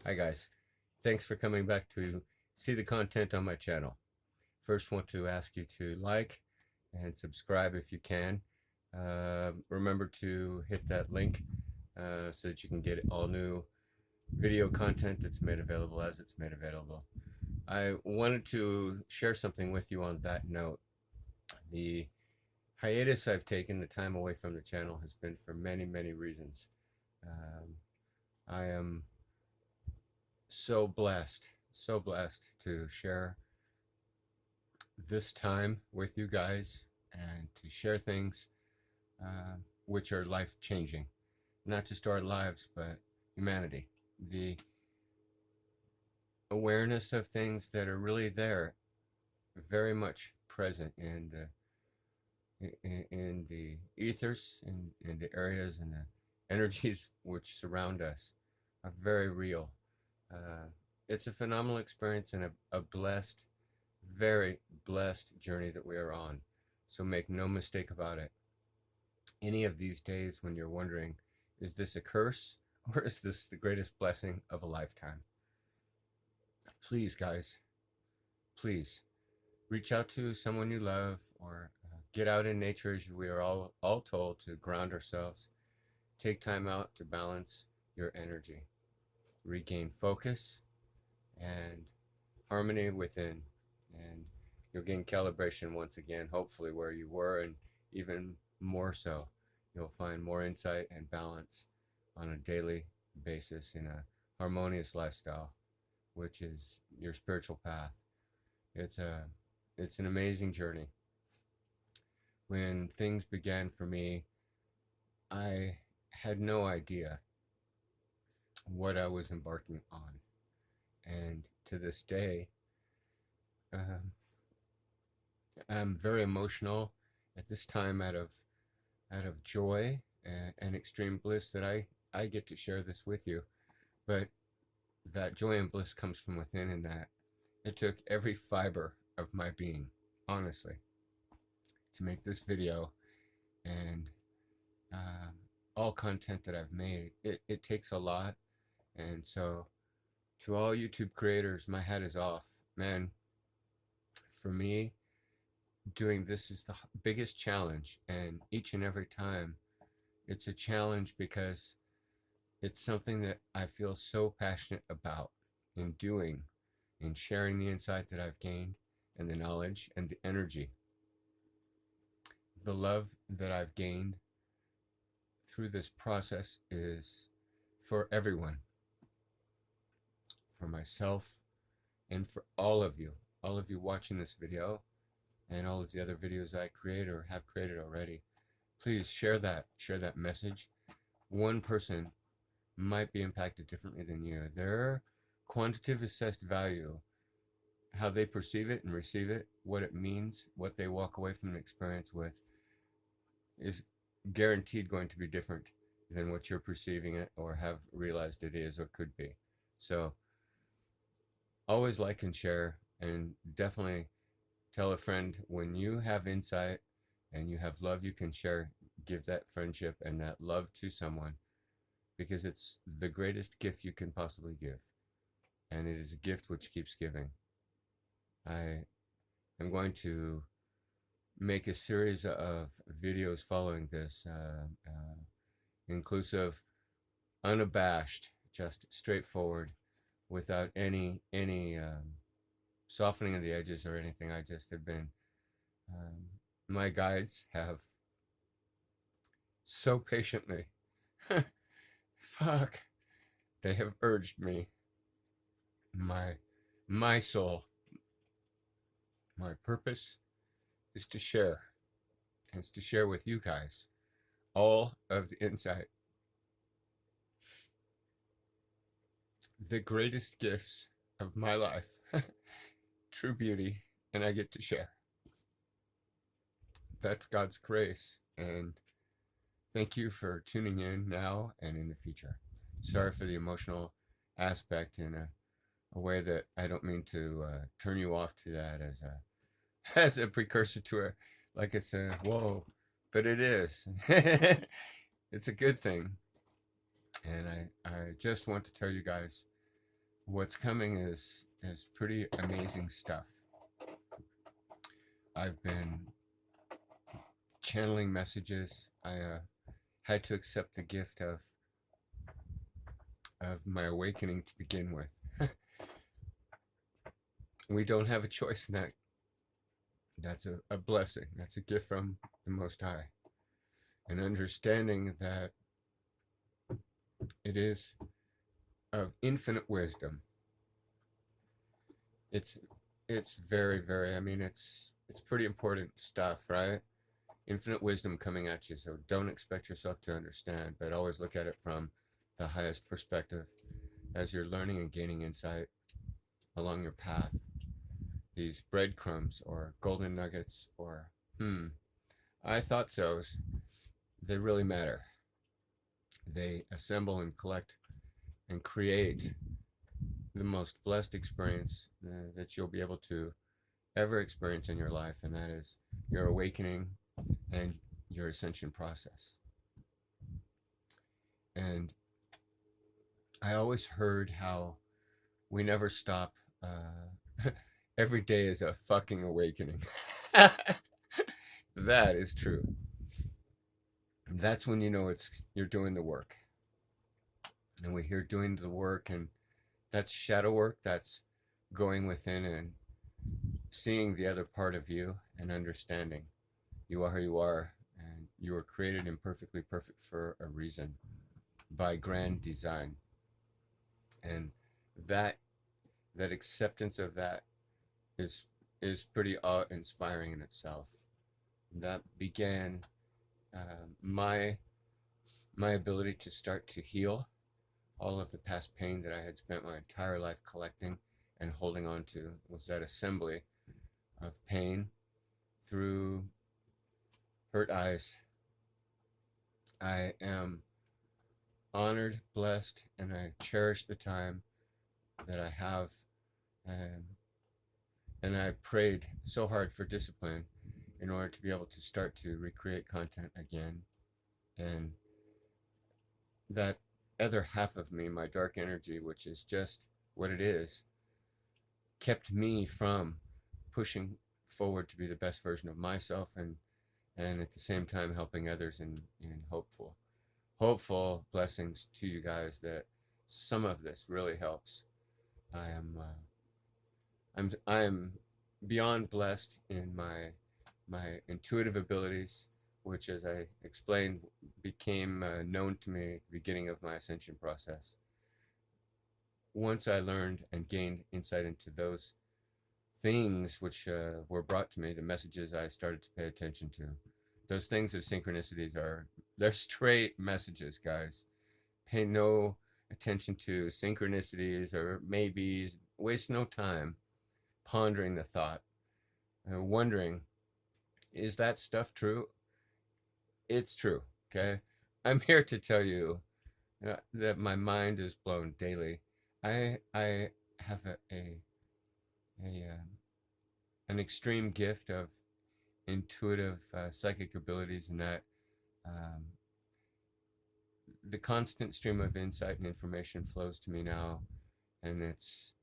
Hi guys, thanks for coming back to see the content on my channel. First want to ask you to like and subscribe if you can. Remember to hit that link so that you can get all new video content that's made available as it's made available. I wanted to share something with you on that note. The hiatus I've taken, the time away from the channel, has been for many reasons. I am so blessed to share this time with you guys and to share things which are life changing, not just our lives, but humanity. The awareness of things that are really there, very much present in the ethers, in the areas and the energies which surround us, are very real. It's a phenomenal experience and a blessed, very blessed journey that we are on. So make no mistake about it. Any of these days when you're wondering, is this a curse or is this the greatest blessing of a lifetime? Please, guys, please reach out to someone you love or get out in nature, as we are all told to ground ourselves. Take time out to balance your energy, regain focus and harmony within, and you'll gain calibration once again, hopefully where you were, and even more so, you'll find more insight and balance on a daily basis in a harmonious lifestyle, which is your spiritual path. It's an amazing journey. When things began for me, I had no idea what I was embarking on, and to this day, I'm very emotional at this time out of joy and extreme bliss that I get to share this with you. But that joy and bliss comes from within, and that it took every fiber of my being, honestly, to make this video and all content that I've made. It takes a lot. And so to all YouTube creators, my hat is off. Man, for me, doing this is the biggest challenge, and each and every time it's a challenge because it's something that I feel so passionate about in doing, in sharing the insight that I've gained and the knowledge and the energy. The love that I've gained through this process is for everyone, for myself, and for all of you watching this video and all of the other videos I create or have created already. Please share that message. One person might be impacted differently than you. Their quantitative assessed value, how they perceive it and receive it, what it means, what they walk away from an experience with, is guaranteed going to be different than what you're perceiving it or have realized it is or could be. So always like and share, and definitely tell a friend when you have insight and you have love you can share. Give that friendship and that love to someone, because it's the greatest gift you can possibly give, and it is a gift which keeps giving. I am going to make a series of videos following this, inclusive, unabashed, just straightforward, without any softening of the edges or anything. I just have been, my guides have so patiently, fuck, they have urged me, my soul, my purpose is to share. It's to share with you guys all of the insight, the greatest gifts of my life, true beauty, and I get to share. That's God's grace, and thank you for tuning in now and in the future. Sorry for the emotional aspect in a way that I don't mean to turn you off to that as a precursor to it, like it's a whoa, but it is. It's a good thing, and I just want to tell you guys, what's coming is pretty amazing stuff. I've been channeling messages. I had to accept the gift of my awakening to begin with. We don't have a choice in that. That's a blessing. That's a gift from the Most High. And understanding that it is of infinite wisdom. It's very, very, I mean, it's pretty important stuff, right? Infinite wisdom coming at you, so don't expect yourself to understand, but always look at it from the highest perspective as you're learning and gaining insight along your path. These breadcrumbs or golden nuggets or I thought so's, they really matter. They assemble and collect and create the most blessed experience that you'll be able to ever experience in your life, and that is your awakening and your ascension process. And I always heard how we never stop. Every day is a fucking awakening. That is true. That's when you know you're doing the work. And we hear doing the work, and that's shadow work. That's going within and seeing the other part of you and understanding you are who you are, and you were created imperfectly perfect for a reason by grand design. And that acceptance of that is pretty awe-inspiring in itself. That began my ability to start to heal all of the past pain that I had spent my entire life collecting and holding on to. Was that assembly of pain through hurt eyes. I am honored, blessed, and I cherish the time that I have. And I prayed so hard for discipline in order to be able to start to recreate content again. And that other half of me, my dark energy, which is just what it is, kept me from pushing forward to be the best version of myself, and at the same time helping others in hopeful blessings to you guys that some of this really helps. I am beyond blessed in my intuitive abilities, which, as I explained, became known to me at the beginning of my ascension process. Once I learned and gained insight into those things which were brought to me, the messages I started to pay attention to, those things of synchronicities they're straight messages, guys. Pay no attention to synchronicities or maybes. Waste no time pondering the thought, wondering, is that stuff true? It's true, okay? I'm here to tell you that my mind is blown daily. I have an extreme gift of intuitive psychic abilities, and that the constant stream of insight and information flows to me now, and it's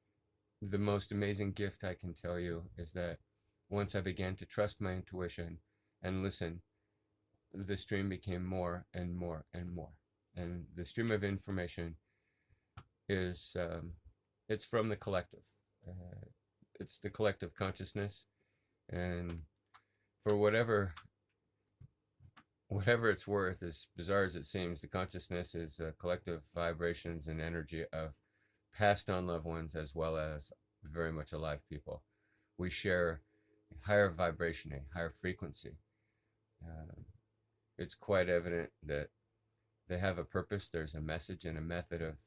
the most amazing gift I can tell you is that once I began to trust my intuition and listen, the stream became more and more and more. And the stream of information is it's from the collective. It's the collective consciousness, and for whatever it's worth, as bizarre as it seems, the consciousness is collective vibrations and energy of passed on loved ones as well as very much alive people. We share a higher vibration, a higher frequency. It's quite evident that they have a purpose. There's a message and a method of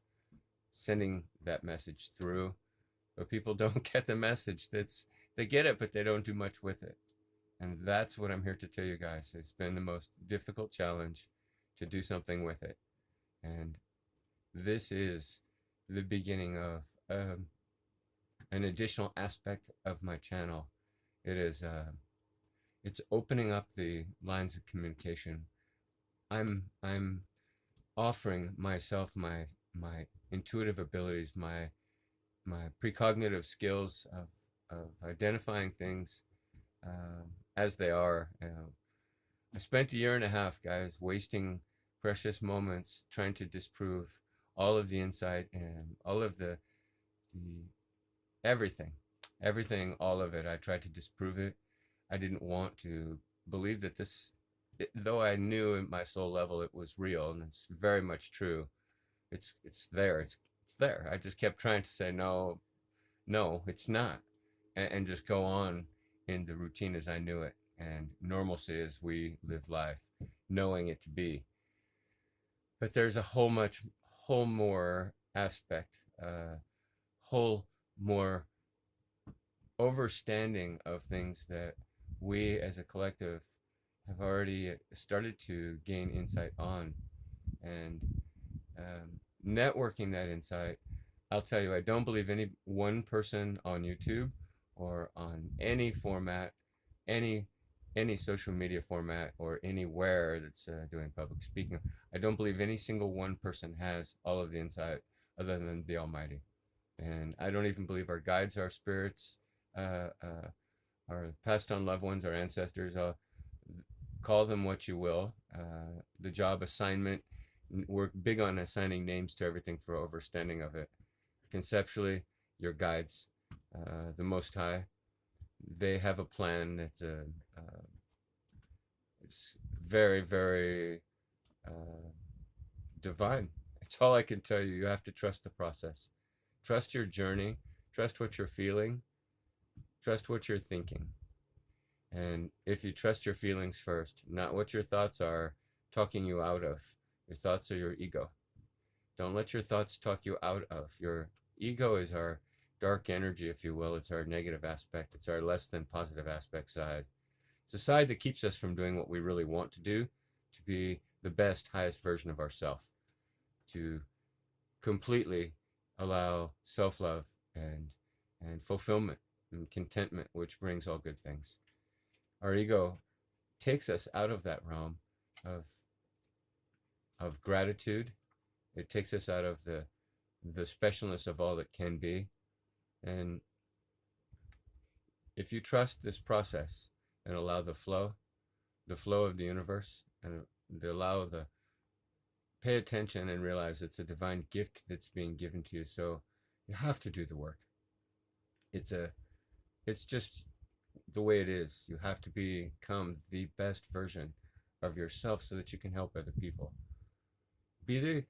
sending that message through, but people don't get the message. They get it, but they don't do much with it. And that's what I'm here to tell you guys. It's been the most difficult challenge to do something with it. And this is the beginning of an additional aspect of my channel. It is it's opening up the lines of communication. I'm offering myself my intuitive abilities, my my precognitive skills of identifying things as they are. I spent a year and a half, guys, wasting precious moments trying to disprove all of the insight and all of the everything, all of it. I tried to disprove it. I didn't want to believe that though I knew at my soul level it was real, and it's very much true. It's there. It's there. I just kept trying to say no, no, it's not, and just go on in the routine as I knew it, and normalcy as we live life, knowing it to be. But there's a whole more aspect, whole more overstanding of things that we as a collective have already started to gain insight on, and networking that insight. I'll tell you, I don't believe any one person on YouTube or on any format, any social media format, or anywhere that's doing public speaking. I don't believe any single one person has all of the insight other than the Almighty. And I don't even believe our guides, our spirits, our passed on loved ones, our ancestors, call them what you will. The job assignment, we're big on assigning names to everything for overstanding of it. Conceptually, your guides, the Most High, they have a plan that's it's very, very divine. It's all I can tell you. You have to trust the process. Trust your journey. Trust what you're feeling. Trust what you're thinking. And if you trust your feelings first, not what your thoughts are talking you out of. Your thoughts are your ego. Don't let your thoughts talk you out of. Your ego is our dark energy, if you will. It's our negative aspect. It's our less than positive aspect side. It's a side that keeps us from doing what we really want to do, to be the best, highest version of ourselves, to completely allow self-love and fulfillment and contentment, which brings all good things. Our ego takes us out of that realm of gratitude. It takes us out of the specialness of all that can be. And if you trust this process and allow the flow of the universe, and pay attention and realize it's a divine gift that's being given to you. So you have to do the work. It's just the way it is. You have to become the best version of yourself so that you can help other people. Be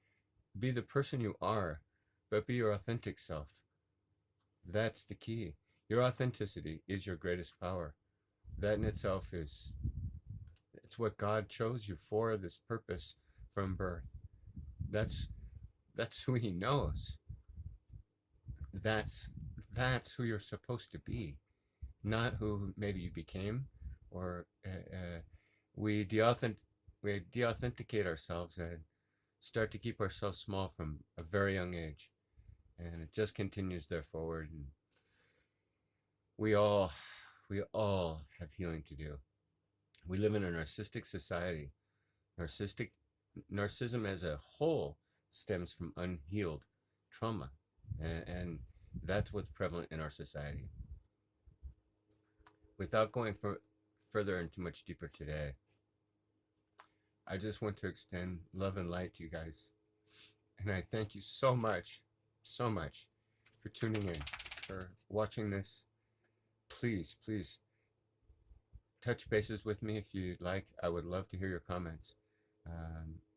the person you are, but be your authentic self. That's the key. Your authenticity is your greatest power. That in itself it's what God chose you for, this purpose from birth. That's who He knows. That's who you're supposed to be, not who maybe you became, or we deauthenticate ourselves and start to keep ourselves small from a very young age, and it just continues there forward. And we all have healing to do. We live in a narcissistic society. Narcissism as a whole stems from unhealed trauma, and that's what's prevalent in our society. Without going further and too much deeper today, I just want to extend love and light to you guys. And I thank you so much for tuning in, for watching this. Please touch bases with me if you'd like. I would love to hear your comments.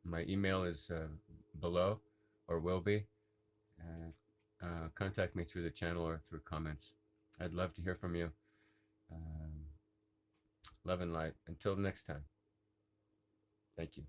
My email is below, or will be. Contact me through the channel or through comments. I'd love to hear from you. Love and light. Until next time. Thank you.